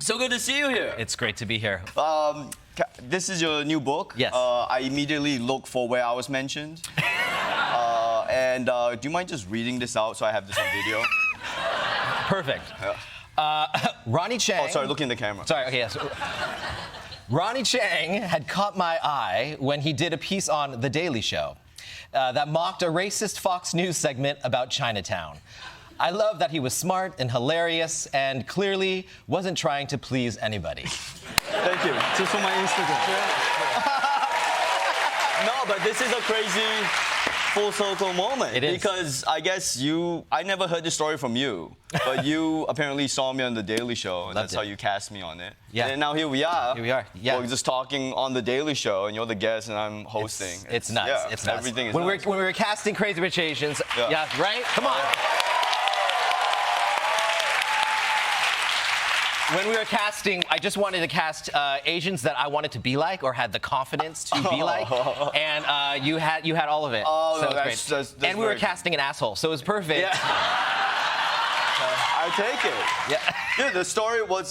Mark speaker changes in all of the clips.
Speaker 1: So good to see you here.
Speaker 2: It's great to be here.
Speaker 1: This is your new book.
Speaker 2: Yes.
Speaker 1: I immediately looked for where I was mentioned. Do you mind just reading this out so I have this on video?
Speaker 2: Perfect. Ronny Chieng.
Speaker 1: Oh, sorry, look in the camera.
Speaker 2: Sorry, okay, yes. Ronny Chieng had caught my eye when he did a piece on The Daily Show that mocked a racist Fox News segment about Chinatown. I love that he was smart and hilarious and clearly wasn't trying to please anybody.
Speaker 1: Thank you. Just for my Instagram. No, but this is a crazy full circle moment.
Speaker 2: It is.
Speaker 1: Because I guess I never heard this story from you, but you apparently saw me on The Daily Show, and that's how you cast me on it.
Speaker 2: Yeah.
Speaker 1: And now here we are.
Speaker 2: Here we are, yeah.
Speaker 1: We're just talking on The Daily Show, and you're the guest, and I'm hosting.
Speaker 2: It's nuts.
Speaker 1: Yeah,
Speaker 2: it's nuts.
Speaker 1: Everything is
Speaker 2: when
Speaker 1: nuts.
Speaker 2: we were casting Crazy Rich Asians, yeah right? Come on. When we were casting, I just wanted to cast Asians that I wanted to be like or had the confidence to be like, and you had all of it.
Speaker 1: Oh,
Speaker 2: so
Speaker 1: no,
Speaker 2: it was
Speaker 1: that's
Speaker 2: great. And we were casting an asshole, so it was perfect.
Speaker 1: Yeah. I take it.
Speaker 2: Yeah.
Speaker 1: Dude, the story was,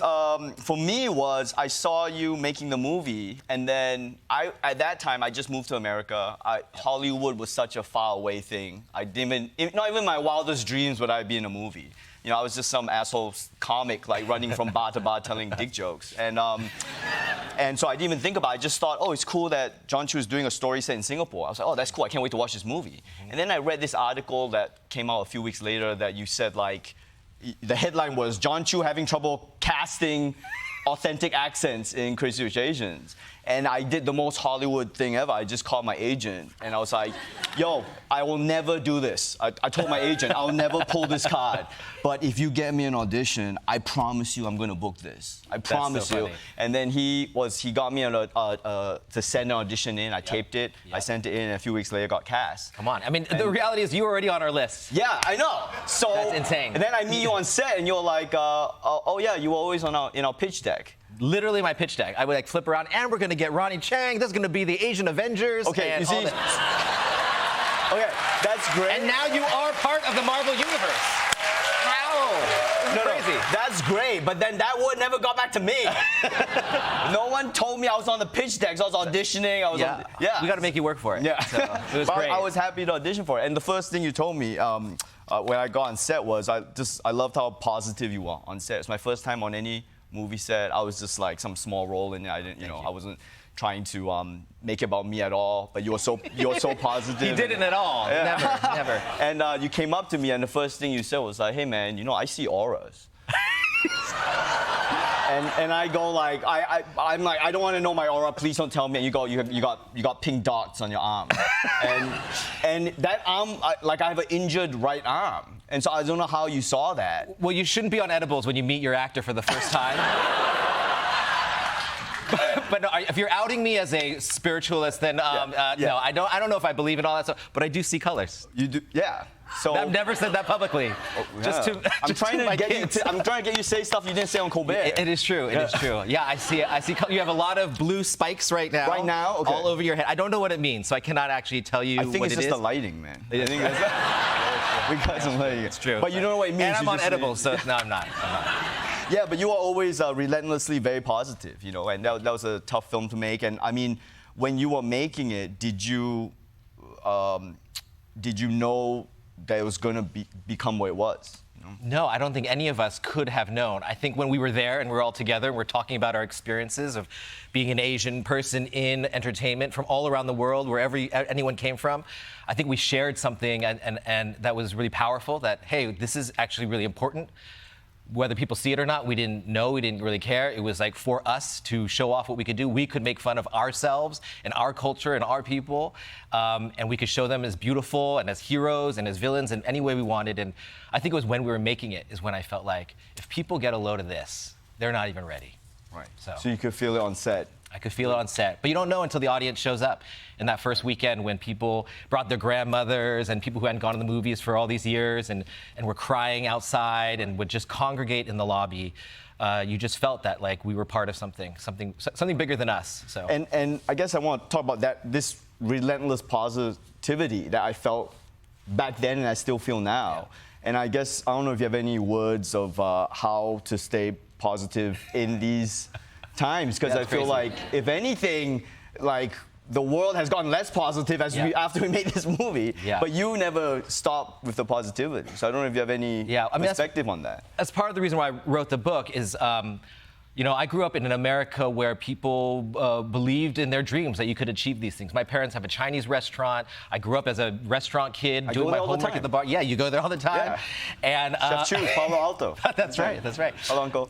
Speaker 1: for me, I saw you making the movie, and then at that time, I just moved to America. Hollywood was such a far away thing. Not even in my wildest dreams would I be in a movie. You know, I was just some asshole comic, like running from bar to bar telling dick jokes. And so I didn't even think about it. I just thought, oh, it's cool that Jon Chu is doing a story set in Singapore. I was like, oh, that's cool. I can't wait to watch this movie. And then I read this article that came out a few weeks later that you said, like, the headline was, Jon Chu having trouble casting authentic accents in Crazy Rich Asians. And I did the most Hollywood thing ever. I just called my agent, and I was like, yo, I will never do this. I told my agent, I'll never pull this card. But if you get me an audition, I promise you I'm going to book this. I promise you. And then he got me to send an audition in. I taped it. I sent it in, and a few weeks later got cast.
Speaker 2: Come on. I mean, the reality is you were already on our list.
Speaker 1: Yeah, I know. So
Speaker 2: that's insane.
Speaker 1: And then I meet you on set, and you're like, oh yeah, you were always in our pitch deck.
Speaker 2: Literally my pitch deck. I would like flip around, and we're gonna get Ronny Chieng. This is gonna be the Asian Avengers.
Speaker 1: Okay,
Speaker 2: and
Speaker 1: you see. Okay, that's great.
Speaker 2: And now you are part of the Marvel universe. How?
Speaker 1: No,
Speaker 2: crazy.
Speaker 1: That's great, but then that word never got back to me. No one told me I was on the pitch deck. So I was auditioning.
Speaker 2: We got to make you work for it.
Speaker 1: Yeah,
Speaker 2: so it was great.
Speaker 1: I was happy to audition for it. And the first thing you told me when I got on set was I loved how positive you were on set. It's my first time on any movie set. I was just like some small role in it. I wasn't trying to make it about me at all. But you were so positive.
Speaker 2: He didn't at all. Yeah. Never.
Speaker 1: And you came up to me, and the first thing you said was like, "Hey man, I see auras." and I go like, I'm like, I don't want to know my aura. Please don't tell me. And you go, you got pink dots on your arm, and that arm, I have an injured right arm. And so I don't know how you saw that.
Speaker 2: Well, you shouldn't be on edibles when you meet your actor for the first time. But no, if you're outing me as a spiritualist, then no, I don't know if I believe in all that stuff. But I do see colors.
Speaker 1: You do, yeah. So
Speaker 2: I've never said that publicly.
Speaker 1: I'm trying to get you to say stuff you didn't say on Colbert.
Speaker 2: It is true. It is true. Yeah, I see. You have a lot of blue spikes right now.
Speaker 1: Right now, okay.
Speaker 2: All over your head. I don't know what it means, so I cannot actually tell you what it is.
Speaker 1: I think it's just the lighting, man. I think we got some lighting.
Speaker 2: It's true.
Speaker 1: But you don't know what it means.
Speaker 2: And I'm on edibles, so no, I'm not.
Speaker 1: Yeah, but you are always relentlessly very positive, and that was a tough film to make. And I mean, when you were making it, did you know that it was going to become what it was?
Speaker 2: No, I don't think any of us could have known. I think when we were there and we're all together, we're talking about our experiences of being an Asian person in entertainment from all around the world, wherever anyone came from. I think we shared something and that was really powerful, that, hey, this is actually really important. Whether people see it or not, we didn't know, we didn't really care. It was like for us to show off what we could do. We could make fun of ourselves and our culture and our people, and we could show them as beautiful and as heroes and as villains in any way we wanted. And I think it was when we were making it is when I felt like, if people get a load of this, they're not even ready.
Speaker 1: Right. So you could feel it on set.
Speaker 2: I could feel it on set. But you don't know until the audience shows up. In that first weekend when people brought their grandmothers and people who hadn't gone to the movies for all these years and were crying outside and would just congregate in the lobby, you just felt that like we were part of something bigger than us. So.
Speaker 1: And I guess I want to talk about this relentless positivity that I felt back then and I still feel now. Yeah. And I guess, I don't know if you have any words of how to stay positive in these times, because
Speaker 2: That's
Speaker 1: I feel
Speaker 2: crazy.
Speaker 1: like, if anything, like the world has gotten less positive after we made this movie.
Speaker 2: Yeah.
Speaker 1: But you never stopped with the positivity. So I don't know if you have any perspective on that.
Speaker 2: That's part of the reason why I wrote the book is, you know, I grew up in an America where people believed in their dreams that you could achieve these things. My parents have a Chinese restaurant. I grew up as a restaurant kid doing my homework at the bar. Yeah, you go there all the time.
Speaker 1: Yeah.
Speaker 2: And
Speaker 1: Chef Chu, Palo Alto.
Speaker 2: That's right. That's right.
Speaker 1: Hello, Uncle.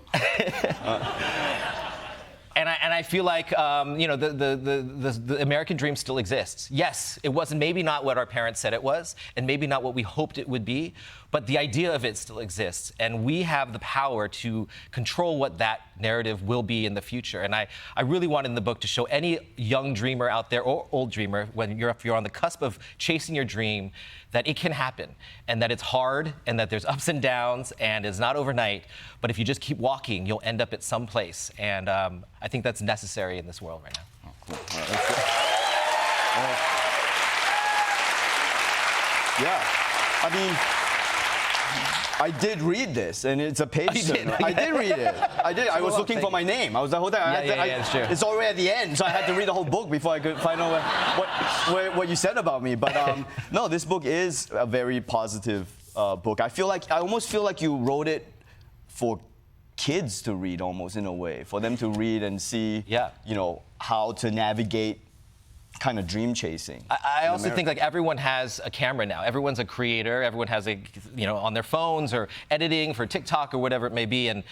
Speaker 2: And I feel like you know, the American dream still exists. Yes, it wasn't maybe not what our parents said it was, and maybe not what we hoped it would be, but the idea of it still exists, and we have the power to control what that narrative will be in the future. And I really wanted in the book to show any young dreamer out there or old dreamer, if you're on the cusp of chasing your dream, that it can happen, and that it's hard, and that there's ups and downs, and it's not overnight. But if you just keep walking, you'll end up at some place. And I think that's necessary in this world right now.
Speaker 1: Oh, cool. All right, that's good. Yeah, I mean, I did read this, and it's a page.
Speaker 2: Oh, you did?
Speaker 1: I did read it. I did. I was looking for my name. I was the whole time.
Speaker 2: Yeah, it's true.
Speaker 1: It's already at the end, so I had to read the whole book before I could find out what you said about me. But no, this book is a very positive book. I almost feel like you wrote it for kids to read, almost in a way, for them to read and see, you know, how to navigate kind of dream chasing.
Speaker 2: I also think like everyone has a camera now. Everyone's a creator. Everyone has a, you know, on their phones or editing for TikTok or whatever it may be. And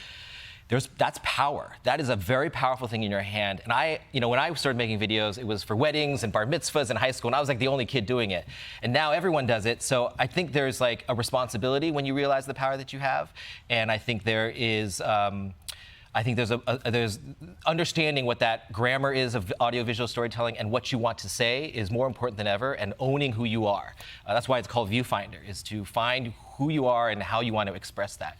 Speaker 2: that's power. That is a very powerful thing in your hand. And you know, when I started making videos, it was for weddings and bar mitzvahs in high school, and I was like the only kid doing it. And now everyone does it. So I think there's like a responsibility when you realize the power that you have. And I think there is, there's understanding what that grammar is of audiovisual storytelling and what you want to say is more important than ever, and owning who you are. That's why it's called Viewfinder, is to find who you are and how you want to express that.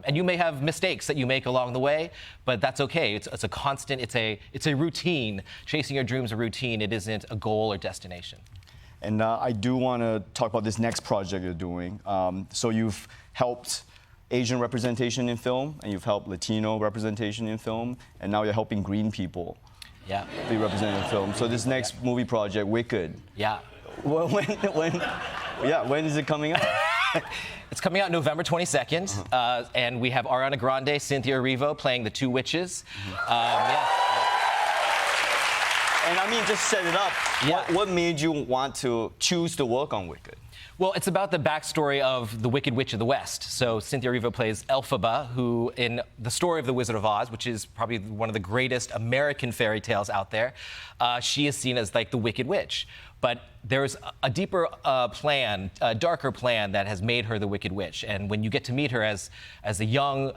Speaker 2: And you may have mistakes that you make along the way, but that's okay. It's a constant, it's a routine. Chasing your dreams is a routine. It isn't a goal or destination.
Speaker 1: And I do want to talk about this next project you're doing. So you've helped Asian representation in film, and you've helped Latino representation in film, and now you're helping green people be represented in film. So this next movie project, Wicked.
Speaker 2: Yeah.
Speaker 1: When is it coming out?
Speaker 2: It's coming out November 22nd, and we have Ariana Grande, Cynthia Erivo playing the two witches.
Speaker 1: And I mean, just set it up. What made you want to choose to work on Wicked?
Speaker 2: Well, it's about the backstory of the Wicked Witch of the West. So Cynthia Erivo plays Elphaba, who in the story of The Wizard of Oz, which is probably one of the greatest American fairy tales out there, she is seen as like the Wicked Witch. But there's a deeper plan, a darker plan that has made her the Wicked Witch. And when you get to meet her as a young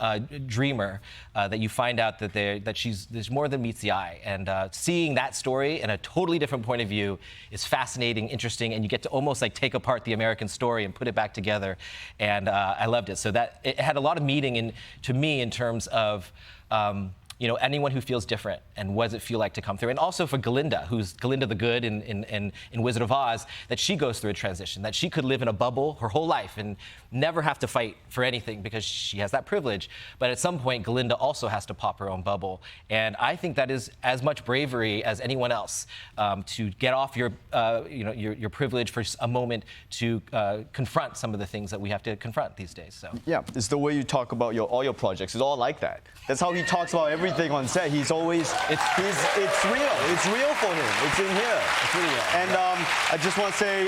Speaker 2: dreamer, that you find out that there's more than meets the eye. And seeing that story in a totally different point of view is fascinating, interesting, and you get to almost like take apart the American story and put it back together. And I loved it. So it had a lot of meaning to me in terms of you know, anyone who feels different, and what does it feel like to come through? And also for Glinda, who's Glinda the Good in Wizard of Oz, that she goes through a transition, that she could live in a bubble her whole life and never have to fight for anything because she has that privilege. But at some point, Glinda also has to pop her own bubble. And I think that is as much bravery as anyone else, to get off your privilege for a moment to confront some of the things that we have to confront these days. So
Speaker 1: yeah, it's the way you talk about all your projects. It's all like that. That's how he talks about everything on set. He's always it's real. It's real for him. It's in here.
Speaker 2: It's really real.
Speaker 1: And I just want to say,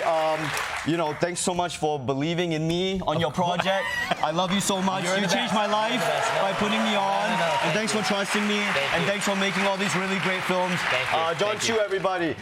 Speaker 1: you know, thanks so much for believing in me on your project. I love you so much. You changed my life by putting me on. And thanks for trusting me. And thanks for making all these really great films. Jon M, everybody.